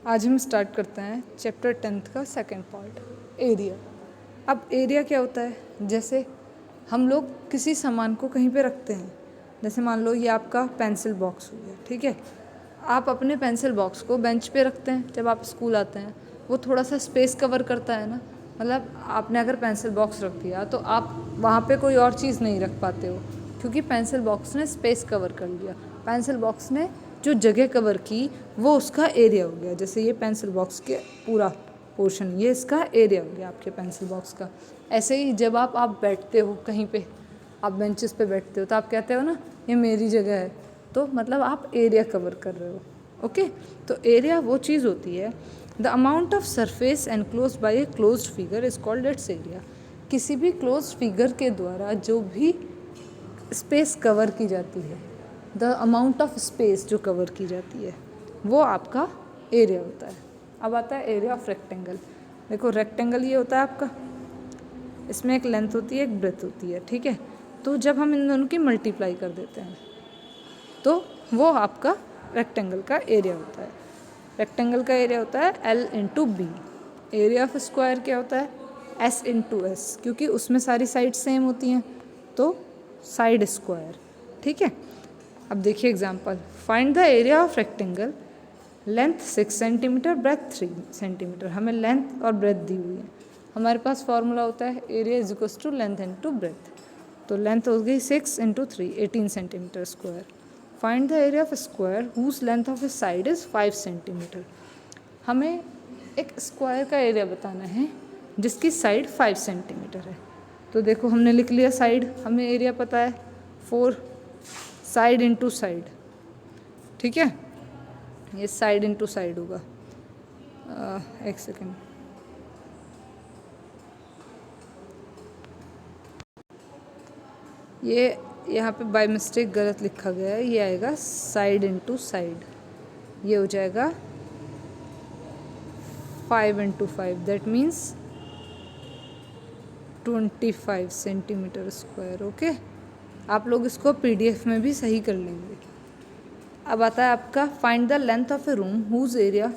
आज हम स्टार्ट करते हैं चैप्टर 10th का सेकंड पार्ट, एरिया। अब एरिया क्या होता है, जैसे हम लोग किसी सामान को कहीं पे रखते हैं, जैसे मान लो ये आपका पेंसिल बॉक्स हो गया, ठीक है। आप अपने पेंसिल बॉक्स को बेंच पे रखते हैं, जब आप स्कूल आते हैं वो थोड़ा सा स्पेस कवर करता है ना, मतलब आपने अगर पेंसिल बॉक्स रख दिया तो आप वहाँ पे कोई और चीज़ नहीं रख पाते हो, क्योंकि पेंसिल बॉक्स ने स्पेस कवर कर लिया। पेंसिल बॉक्स ने जो जगह कवर की वो उसका एरिया हो गया। जैसे ये पेंसिल बॉक्स के पूरा पोर्शन, ये इसका एरिया हो गया आपके पेंसिल बॉक्स का। ऐसे ही जब आप बैठते हो कहीं पे, आप बेंचेस पे बैठते हो तो आप कहते हो ना ये मेरी जगह है, तो मतलब आप एरिया कवर कर रहे हो। ओके, तो एरिया वो चीज़ होती है, the amount of surface enclose by a closed figure is called its area. किसी भी क्लोज्ड फिगर के द्वारा जो भी स्पेस कवर की जाती है, द अमाउंट ऑफ स्पेस जो कवर की जाती है वो आपका एरिया होता है। अब आता है एरिया ऑफ रेक्टेंगल। देखो रेक्टेंगल ये होता है आपका, इसमें एक लेंथ होती है एक ब्रेथ होती है, ठीक है। तो जब हम इन दोनों की मल्टीप्लाई कर देते हैं तो वो आपका रेक्टेंगल का एरिया होता है। रेक्टेंगल का एरिया होता है L into B. Area of square क्या होता है, S इंटू एस, क्योंकि उसमें सारी साइड सेम होती हैं तो साइड स्क्वायर, ठीक है। अब देखिए example, find the area of rectangle, length 6 centimetre, breadth 3 centimetre. हमें लेंथ और ब्रेथ दी हुई है। हमारे पास फॉर्मूला होता है area is equal to length into breadth. तो लेंथ हो गई 6 into 3, 18 centimetre square. Find the area of square whose length of a side is 5 centimetre. हमें एक स्क्वायर का एरिया बताना है जिसकी साइड 5 सेंटीमीटर है। तो देखो हमने लिख लिया साइड, हमें एरिया पता है 4 साइड इंटू साइड, ठीक है। ये साइड इंटू साइड होगा। एक सेकेंड, ये यहाँ पे बाय मिस्टेक गलत लिखा गया है, ये आएगा साइड इंटू साइड, ये हो जाएगा 5 into 5, that means 25 centimetre square. Okay, आप लोग इसको PDF में भी सही कर लेंगे। अब आता है आपका find the length of a room whose area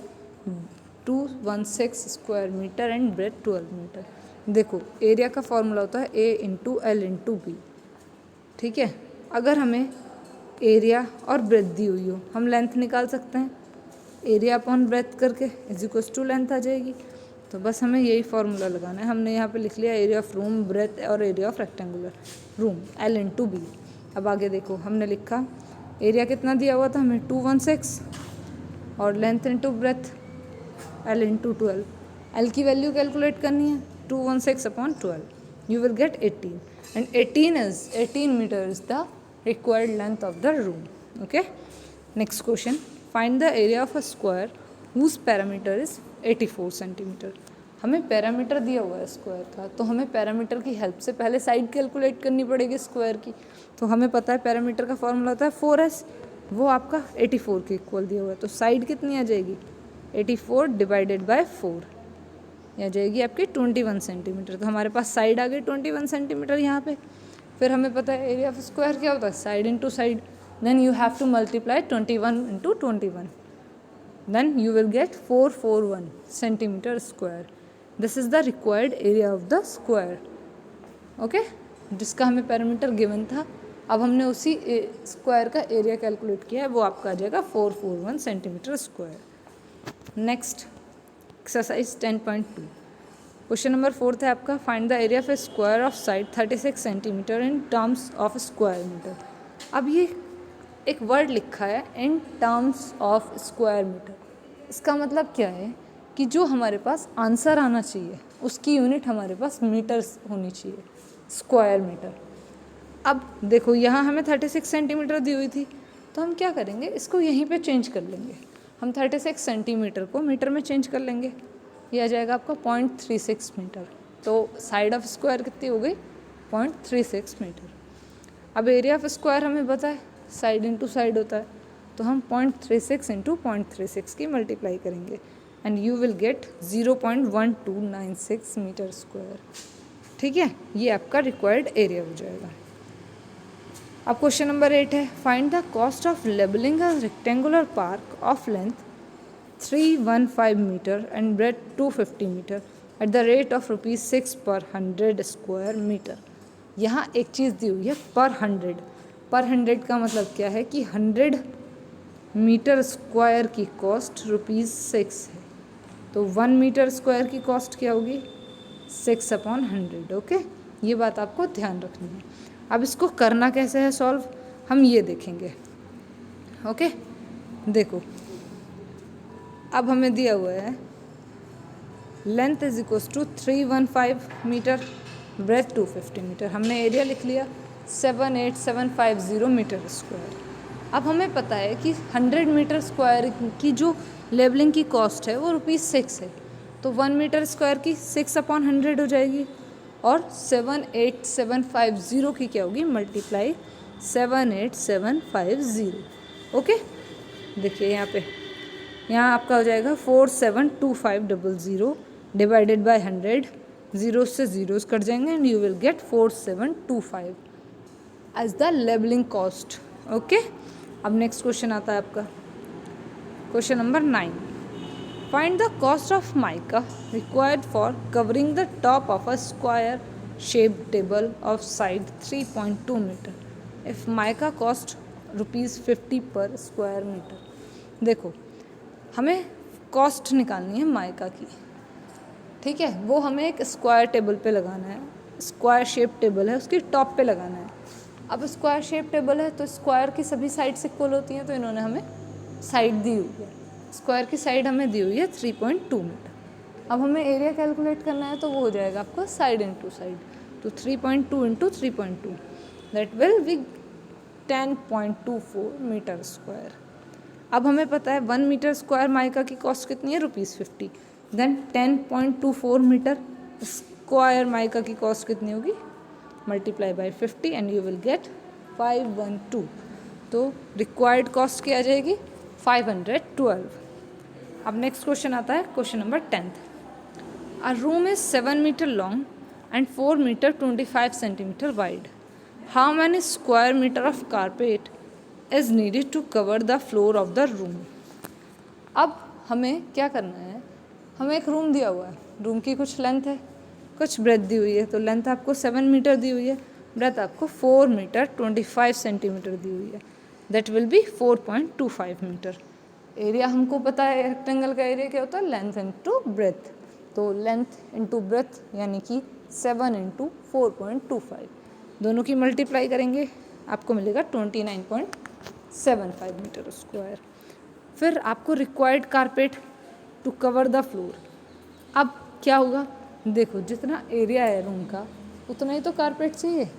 216 square metre and breadth 12 metre. देखो एरिया का फॉर्मूला होता है A into L into B, ठीक है। अगर हमें एरिया और ब्रेथ दी हुई हो, हम लेंथ निकाल सकते हैं, एरिया अपॉन ब्रेथ करके इज इक्वल टू लेंथ आ जाएगी। तो बस हमें यही फॉर्मूला लगाना है। हमने यहाँ पे लिख लिया एरिया ऑफ रूम, ब्रेथ और area of rectangular room L into B. अब आगे देखो हमने लिखा एरिया कितना दिया हुआ था हमें 216 और length into breadth L into 12। L की वैल्यू कैलकुलेट करनी है, 216 upon 12, you will get 18 and 18 metre is the required length of the room. Okay, next question, find the area of a square whose perimeter is 84 centimetre. हमें parameter दिया हुआ है square का, तो हमें पैरामीटर की हेल्प से पहले साइड कैलकुलेट करनी पड़ेगी स्क्वायर की। तो हमें पता है पैरामीटर का फॉर्मूला होता है 4s, वो आपका 84 के इक्वल दिया हुआ है। तो साइड कितनी आ जाएगी, 84 डिवाइडेड बाय 4, आ जाएगी आपकी 21 सेंटीमीटर। तो हमारे पास साइड आ गई 21 सेंटीमीटर यहाँ पे। फिर हमें पता है एरिया ऑफ स्क्वायर क्या होता है, side into side, then you have to multiply 21 into 21, then you will get 441 centimetre square. This is the required area of the square. Okay, जिसका हमें पैरामीटर गिवन था, अब हमने उसी स्क्वायर का एरिया कैलकुलेट किया है, वो आपका आ जाएगा 441 centimetre square. Next exercise 10.2, question number 4 है आपका, find the area of a square of side 36 centimetre in terms of square metre. अब ये एक वर्ड लिखा है in terms of square metre. इसका मतलब क्या है कि जो हमारे पास आंसर आना चाहिए उसकी यूनिट हमारे पास मीटर्स होनी चाहिए, स्क्वायर मीटर। अब देखो यहाँ हमें 36 सेंटीमीटर दी हुई थी, तो हम क्या करेंगे, इसको यहीं पे चेंज कर लेंगे। हम 36 सेंटीमीटर को मीटर में चेंज कर लेंगे, ये आ जाएगा आपका 0.36 मीटर। तो साइड ऑफ स्क्वायर कितनी हो गई, 0.36 मीटर। अब एरिया ऑफ स्क्वायर हमें पता है साइड इंटू साइड होता है, तो हम 0.36 इंटू 0.36 की मल्टीप्लाई करेंगे and you will get 0.1296 metre square, ठीक है। ये आपका रिक्वायर्ड एरिया हो जाएगा। अब क्वेश्चन नंबर 8 है, find the cost of levelling a rectangular park of length 315 metre and breadth 250 metre at the rate of ₹6 per 100 square metre. यहाँ एक चीज़ दी हुई है पर 100। पर 100 का मतलब क्या है कि 100 मीटर स्क्वायर की कॉस्ट ₹6 है। तो 1 मीटर स्क्वायर की कॉस्ट क्या होगी? 6/100। ओके, ये बात आपको ध्यान रखनी है। अब इसको करना कैसे है सॉल्व, हम ये देखेंगे। ओके, देखो अब हमें दिया हुआ है length is equals to 315 metre, breadth 250 metre. हमने एरिया लिख लिया 78750 मीटर स्क्वायर। अब हमें पता है कि 100 मीटर स्क्वायर की जो लेबलिंग की कॉस्ट है वो ₹6 है। तो 1 मीटर स्क्वायर की 6/100 हो जाएगी और 78750 की क्या होगी? मल्टीप्लाई 78750। ओके, देखिए यहाँ आपका हो जाएगा 472500 डिवाइडेड बाय 100। जीरो से जीरोस कट जाएंगे and you will get 4725 as the labelling cost. Okay, अब नेक्स्ट क्वेश्चन आता है आपका question number 9। Find the cost of mica required for covering the top of a square shape table of side 3.2 metre if mica cost ₹50 per square metre. देखो हमें cost निकालनी है mica की, ठीक है, वो हमें एक स्क्वायर टेबल पे लगाना है। स्क्वायर शेप टेबल है, उसकी टॉप पे लगाना है। अब स्क्वायर शेप टेबल है तो स्क्वायर की सभी साइड्स इक्वल होती हैं, तो इन्होंने हमें साइड दी हुई है। स्क्वायर की साइड हमें दी हुई है 3.2 मीटर। अब हमें एरिया कैलकुलेट करना है तो वो हो जाएगा आपका साइड इंटू साइड। तो 3.2 into 3.2 that will be 10.24 metre square. अब हमें पता है 1 मीटर स्क्वायर माइका की कॉस्ट कितनी है? ₹50। देन 10.24 मीटर स्क्वायर माइका की कॉस्ट कितनी होगी? Multiply by 50 and you will get 512। तो रिक्वायर्ड कॉस्ट क्या आ जाएगी? 512। अब नेक्स्ट क्वेश्चन आता है question number 10। A room is 7 metre long and 4 metre 25 centimetre wide. How many square metre of carpet is needed to cover the floor of the room. अब हमें क्या करना है, हमें एक रूम दिया हुआ है, रूम की कुछ लेंथ है, कुछ ब्रेथ दी हुई है। तो लेंथ आपको 7 मीटर दी हुई है, ब्रेथ आपको 4 मीटर 25 सेंटीमीटर दी हुई है, that will be 4.25 metre. Area हमको पता है रेक्टेंगल का एरिया क्या होता है? Length into breadth. तो लेंथ इंटू ब्रेथ यानी कि 7 इंटू 4.25 दोनों की मल्टीप्लाई करेंगे, आपको मिलेगा 29.75 मीटर स्क्वायर। फिर आपको required carpet to cover the floor. अब क्या होगा, देखो जितना एरिया है रूम का उतना ही तो कारपेट चाहिए।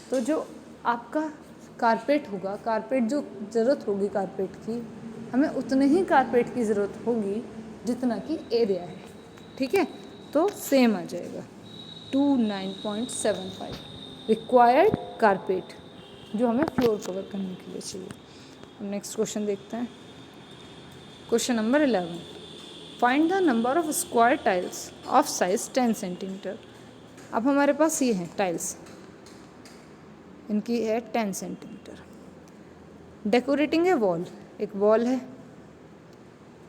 तो जो आपका कारपेट होगा, कारपेट जो ज़रूरत होगी कारपेट की, हमें उतने ही कारपेट की ज़रूरत होगी जितना कि एरिया है, ठीक है। तो सेम आ जाएगा 29.75 रिक्वायर्ड कारपेट जो हमें फ्लोर कवर करने के लिए चाहिए। नेक्स्ट क्वेश्चन देखते हैं question number 11। Find the number of square tiles of size 10 centimetre. अब हमारे पास ये हैं टाइल्स, इनकी है 10 सेंटीमीटर। डेकोरेटिंग ए वॉल, एक वॉल है,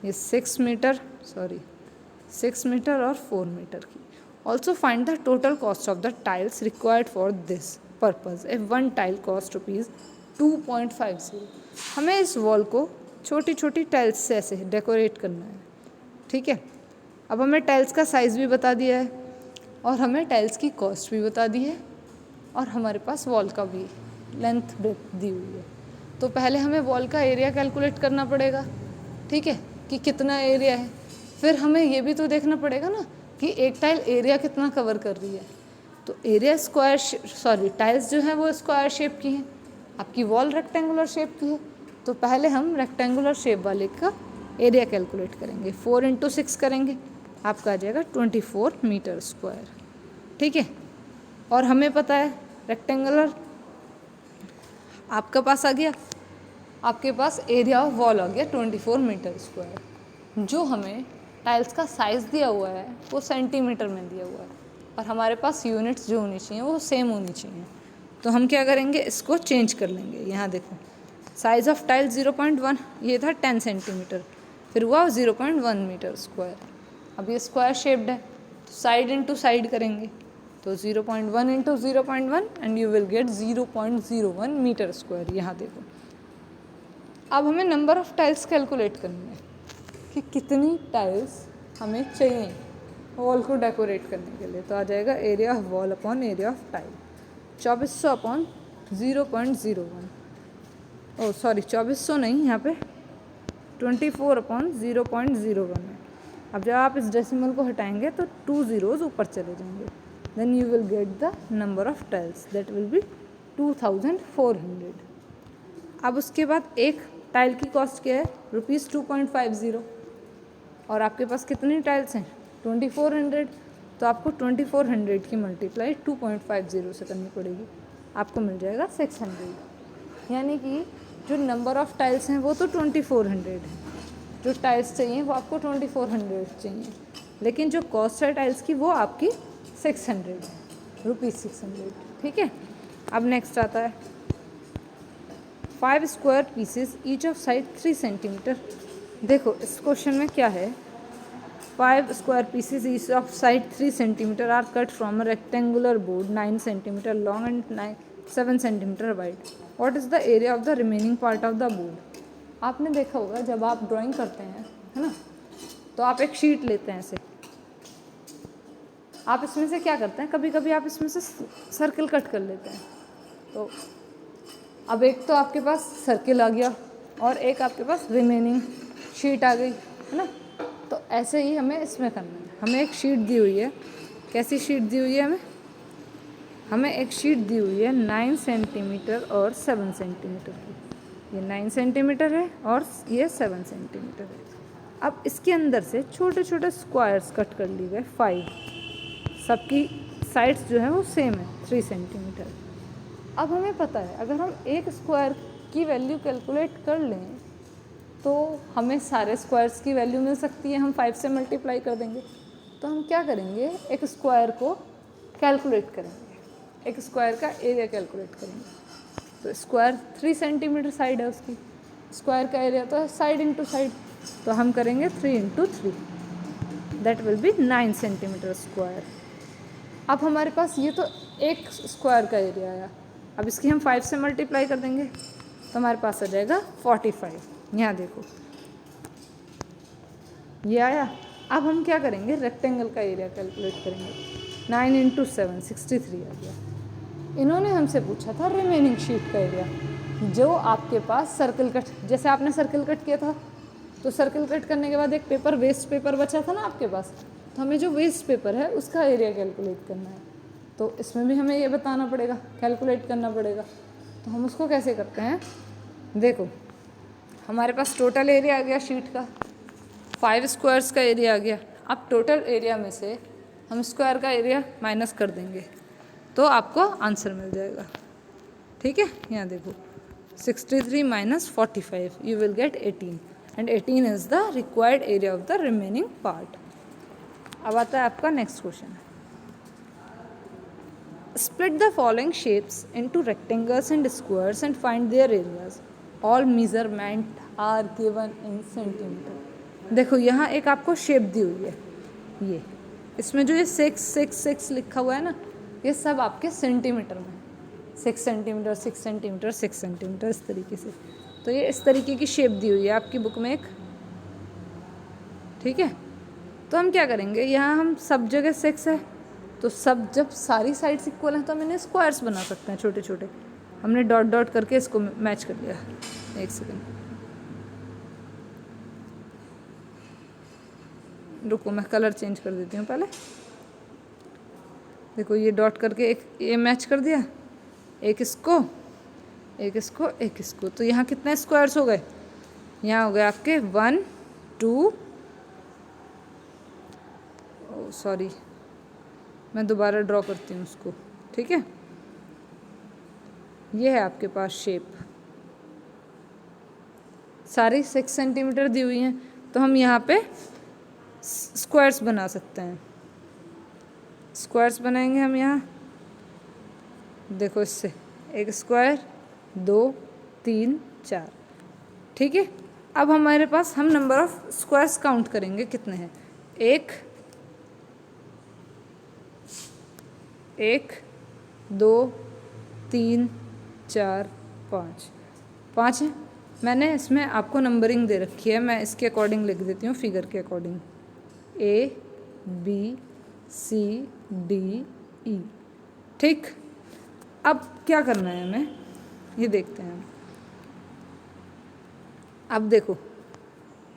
ये 6 मीटर और 4 मीटर की। Also find the total cost of the tiles required for this purpose if 1 tile cost ₹2.50। हमें इस वॉल को छोटी छोटी टाइल्स से ऐसे डेकोरेट करना है, ठीक है। अब हमें टाइल्स का साइज़ भी बता दिया है और हमें टाइल्स की कॉस्ट भी बता दी है और हमारे पास वॉल का भी लेंथ ब्रेथ दी हुई है। तो पहले हमें वॉल का एरिया कैलकुलेट करना पड़ेगा, ठीक है, कि कितना एरिया है। फिर हमें ये भी तो देखना पड़ेगा ना कि एक टाइल एरिया कितना कवर कर रही है। तो एरिया टाइल्स जो हैं वो स्क्वायर शेप की हैं, आपकी वॉल रेक्टेंगुलर शेप की है। तो पहले हम रेक्टेंगुलर शेप वाले का एरिया कैलकुलेट करेंगे, 4 इंटू 6 करेंगे, आपका आ जाएगा 24 मीटर स्क्वायर, ठीक है। और हमें पता है रेक्टेंगुलर आपके पास आ गया, आपके पास एरिया ऑफ वॉल आ गया 24 मीटर स्क्वायर। जो हमें टाइल्स का साइज़ दिया हुआ है वो सेंटीमीटर में दिया हुआ है और हमारे पास यूनिट्स जो होनी चाहिए वो सेम होनी चाहिए। तो हम क्या करेंगे, इसको चेंज कर लेंगे। यहाँ देखो साइज़ ऑफ टाइल 0.1 ये था 10 सेंटीमीटर, फिर हुआ 0.1 मीटर स्क्वायर। अब ये स्क्वायर शेप्ड है तो साइड इंटू साइड करेंगे, तो 0.1 into 0.1 and you will get 0.01 metre square. यहाँ देखो, अब हमें नंबर ऑफ टाइल्स कैलकुलेट करनी है कि कितनी टाइल्स हमें चाहिए वॉल को डेकोरेट करने के लिए। तो आ जाएगा area of wall upon area of tile, 2400 upon 0.01, oh sorry 2400 नहीं, यहाँ पे 24 अपॉन 0.01 है। अब जब आप इस डेसिमल को हटाएंगे तो 2 zeros ऊपर चले जाएंगे, then you will get the number of tiles, that will be 2400। अब उसके बाद एक टाइल की कॉस्ट क्या है, ₹2.50, और आपके पास कितनी टाइल्स हैं 2400, तो आपको 2400 की मल्टीप्लाई 2.50 से करनी पड़ेगी, आपको मिल जाएगा 600। यानी कि जो नंबर ऑफ टाइल्स हैं वो तो 2400 है, जो टाइल्स चाहिए वो आपको 2400 चाहिए, लेकिन जो कॉस्ट है टाइल्स की वो आपकी 600 है, ₹600। ठीक है। अब नेक्स्ट आता है 5 square pieces each of side 3 centimetre. देखो इस क्वेश्चन में क्या है, 5 square pieces each of side 3 centimetre are cut from a rectangular board 9 centimetre long and 7 centimetre wide. What is the area of the remaining part of the board. आपने देखा होगा जब आप ड्राइंग करते हैं, है ना, तो आप एक शीट लेते हैं ऐसे, आप इसमें से क्या करते हैं, कभी कभी आप इसमें से सर्किल कट कर लेते हैं। तो अब एक तो आपके पास सर्किल आ गया और एक आपके पास रिमेनिंग शीट आ गई, है ना। तो ऐसे ही हमें इसमें करना है। हमें एक शीट दी हुई है, कैसी शीट दी हुई है हमें एक शीट दी हुई है 9 सेंटीमीटर और 7 सेंटीमीटर की। ये 9 सेंटीमीटर है और ये 7 सेंटीमीटर है। अब इसके अंदर से छोटे छोटे स्क्वायर्स कट कर लिए गए 5, सबकी साइड्स जो है वो सेम है 3 सेंटीमीटर। अब हमें पता है अगर हम एक स्क्वायर की वैल्यू कैलकुलेट कर लें तो हमें सारे स्क्वायर्स की वैल्यू मिल सकती है, हम 5 से मल्टीप्लाई कर देंगे। तो हम क्या करेंगे, एक स्क्वायर को कैलकुलेट करेंगे, एक स्क्वायर का एरिया कैलकुलेट करेंगे। तो स्क्वायर 3 सेंटीमीटर साइड है उसकी, स्क्वायर का एरिया तो है साइड इंटू साइड, तो हम करेंगे 3 into 3, that will B 9 centimetre square. अब हमारे पास ये तो एक स्क्वायर का एरिया आया, अब इसकी हम 5 से मल्टीप्लाई कर देंगे तो हमारे पास आ जाएगा 45। यहाँ देखो ये आया। अब हम क्या करेंगे, रेक्टेंगल का एरिया कैलकुलेट करेंगे, 9 इंटू 7 63 आ गया। इन्होंने हमसे पूछा था रिमेनिंग शीट का एरिया, जो आपके पास सर्कल कट, जैसे आपने सर्कल कट किया था तो सर्कल कट करने के बाद एक पेपर वेस्ट पेपर बचा था ना आपके पास, तो हमें जो वेस्ट पेपर है उसका एरिया कैलकुलेट करना है। तो इसमें भी हमें ये बताना पड़ेगा, कैलकुलेट करना पड़ेगा। तो हम उसको कैसे करते हैं, देखो हमारे पास टोटल एरिया आ गया शीट का, 5 स्क्वायर्स का एरिया आ गया। अब टोटल एरिया में से हम स्क्वायर का एरिया माइनस कर देंगे तो आपको आंसर मिल जाएगा। ठीक है, यहाँ देखो 63 minus 45 you will get 18 and 18 is the required area of the remaining part. अब आता है आपका next question, split the following shapes into rectangles and squares and find their areas. All measurement are given in centimeter। देखो यहाँ एक आपको shape दी हुई है, ये इसमें जो ये 6 6 6 लिखा हुआ है ना, ये सब आपके सेंटीमीटर में, 6 सेंटीमीटर 6 सेंटीमीटर 6 सेंटीमीटर इस तरीके से। तो ये इस तरीके की शेप दी हुई है आपकी बुक में एक। ठीक है, तो हम क्या करेंगे, यहाँ हम सब जगह 6 है तो सब, जब सारी साइड्स इक्वल हैं तो हम इन्हें स्क्वायर्स बना सकते हैं छोटे छोटे। हमने डॉट डॉट करके इसको मैच कर लिया। एक सेकेंड रुको, मैं कलर चेंज कर देती हूँ पहले। देखो ये डॉट करके एक ये मैच कर दिया, एक इसको एक इसको एक इसको। तो यहाँ कितने स्क्वायर्स हो गए, यहाँ हो गए आपके 1 2, सॉरी मैं दोबारा ड्रॉ करती हूँ उसको। ठीक है, ये है आपके पास शेप, सारी 6 सेंटीमीटर दी हुई हैं तो हम यहाँ पे स्क्वायर्स बना सकते हैं। स्क्वायर्स बनाएंगे हम यहाँ, देखो इससे एक स्क्वायर 2 3 4। ठीक है, अब हमारे पास हम नंबर ऑफ स्क्वायर्स काउंट करेंगे कितने हैं। एक, 2, 3, 4, 5, 5 है। मैंने इसमें आपको नंबरिंग दे रखी है, मैं इसके अकॉर्डिंग लिख देती हूँ, फिगर के अकॉर्डिंग। ABCDE। ठीक, अब क्या करना है हमें ये देखते हैं। अब देखो,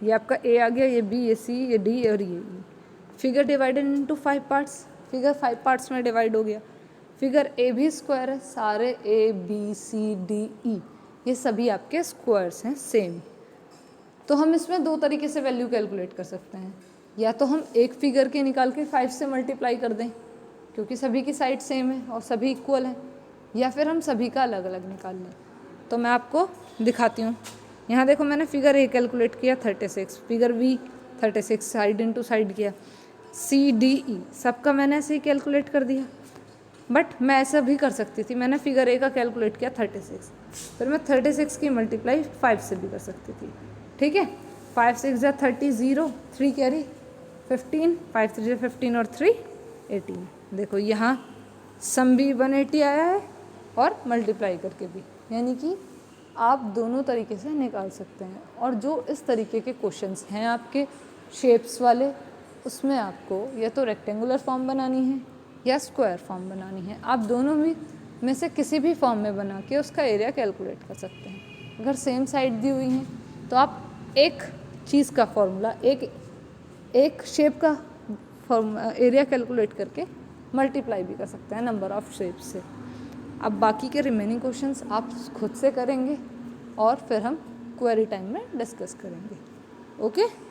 ये आपका A आ गया, ये B, ये C, ये D और ये E। Figure divided into 5 parts, figure 5 parts में डिवाइड हो गया। फिगर A भी स्क्वायर है, सारे ABCDE ये सभी आपके स्क्वायर्स हैं सेम। तो हम इसमें दो तरीके से वैल्यू कैलकुलेट कर सकते हैं, या तो हम एक फिगर के निकाल के 5 से मल्टीप्लाई कर दें क्योंकि सभी की साइड सेम है और सभी इक्वल हैं, या फिर हम सभी का अलग अलग निकाल लें। तो मैं आपको दिखाती हूँ। यहाँ देखो, मैंने फिगर A कैलकुलेट किया 36, figure B 36 side into side किया, CDE सबका मैंने ऐसे ही कैलकुलेट कर दिया। बट मैं ऐसा भी कर सकती थी, मैंने फिगर A का कैलकुलेट किया 36, फिर मैं 36 की मल्टीप्लाई 5 से भी कर सकती थी। ठीक है, 5 6 या 30, 0 3 कैरी 15, 5 3 15 और 3 18। देखो यहाँ सम भी 180 आया है और मल्टीप्लाई करके भी, यानी कि आप दोनों तरीके से निकाल सकते हैं। और जो इस तरीके के क्वेश्चंस हैं आपके शेप्स वाले, उसमें आपको या तो रेक्टेंगुलर फॉर्म बनानी है या स्क्वायर फॉर्म बनानी है। आप दोनों में से किसी भी फॉर्म में बना के उसका एरिया कैलकुलेट कर सकते हैं। अगर सेम साइड दी हुई हैं तो आप एक चीज़ का फॉर्मूला, एक शेप का एरिया कैलकुलेट करके मल्टीप्लाई भी कर सकते हैं नंबर ऑफ शेप से। अब बाकी के रिमेनिंग क्वेश्चंस आप खुद से करेंगे और फिर हम क्वेरी टाइम में डिस्कस करेंगे। ओके।